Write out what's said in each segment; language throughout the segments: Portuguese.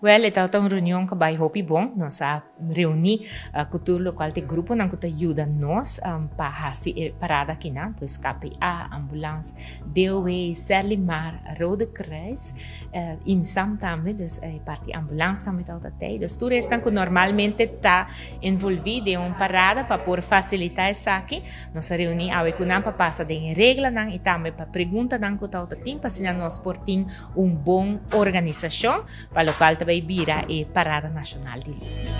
Well, ito itong reunião que vai hopi bom, nós a reunir cultura local de grupo nang kuta ajuda nós para hasi parada aqui na, pois KPA, ambulância, DOE, Serlimar, Rode Kruis, IMSAM também, dus parte ambulância também tá até, dus tudo isso que normalmente está envolvido em uma parada para por facilitar isso aqui, nós a reunir a economia para passar de regra nang e também para pergunta nang kuta o tim, para se nós por tim bom organização para local também vira e Parada Nacional de Luz.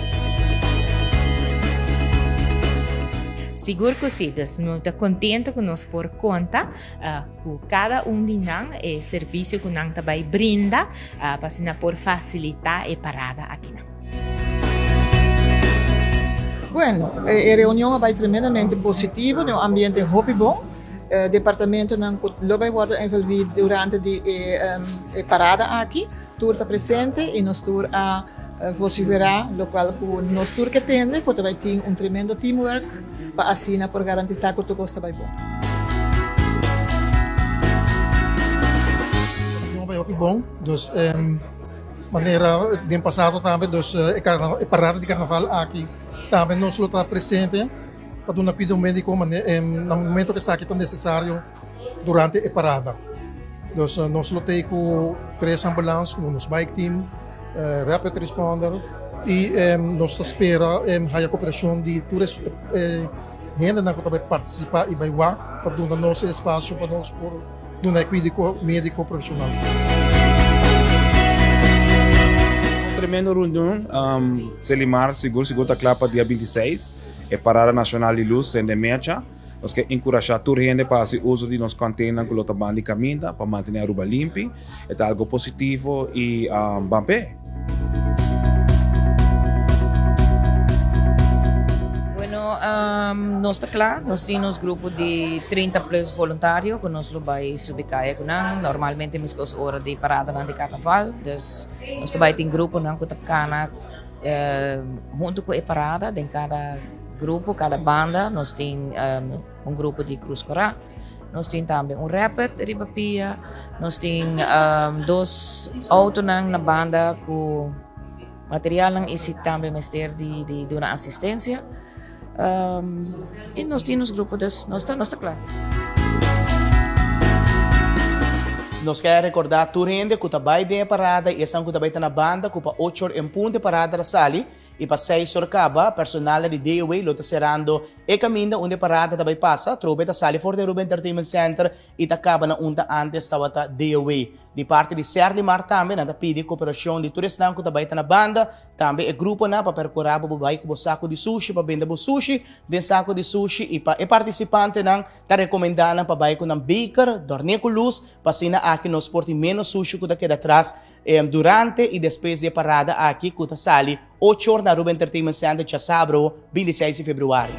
Seguro que sim, nós estamos contentes com nós por conta com cada de nós e serviço que nós também brinda para por facilitar a parada aqui. Bueno, a reunião vai tremendamente positiva, no ambiente muito bom. O departamento não vai ser envolvido durante a parada aqui. Tour está presente e nós tour a vociferar local com nós tour que tende, porque vai ter tremendo teamwork para assim por garantizar que tudo está bem bom. Vai bom, dus maneira de passado também, dus a parada de carnaval aqui também nós está presente. Para não pedir médico no momento que está aqui tão necessário durante a parada. Então, nós lutamos com 3 ambulâncias, com os bike team, rapid responder e nós esperamos a cooperação de todas as gente que vai participar e vai lá para dar nosso espaço para nós por um médico profissional. Tremendo reunião, Selimar seguro está claro para dia 26, é Parada Nacional de Luz em Demecha. Nós queremos encorajar toda a gente para fazer uso de nossos containers com a banda de caminho para manter a Aruba limpa. É algo positivo e bom pé. Nós está claro, nós temos um grupo de 30 plus voluntários que nós vamos subicar. Normalmente nós temos hora de parada de carnaval, então nós também temos um grupo que está junto com a parada, em cada grupo, cada banda, nós temos grupo de Cruz Corá, nós temos também rapid Ribapia, nós temos 2 autos na banda com material e também mestre de uma assistência. E nós temos grupo nós está claro. Nós queremos recordar toda a gente que está bem parada e essa que está bem na banda, que para 8 horas em ponto parada da sali e para 6 horas acaba, personal de DOE lo está serando e caminho onde parada também passa, trobe da sali for the Ruben Entertainment Center e está acaba na unta antes estava da DOE. De parte de Serlimar também, nada pede cooperação de todos que está bem na banda, também é grupo na para percorrer para babai com o saco de sushi para vender o sushi, den saco de sushi e para participante não está recomendando para babai com um baker, dormir com luz, para sina aqui nos porte menos sushi que daqui atrás durante e depois de parada aqui que está sali 8 horas na Ruben Entertainment Center, sábado 26 de fevereiro.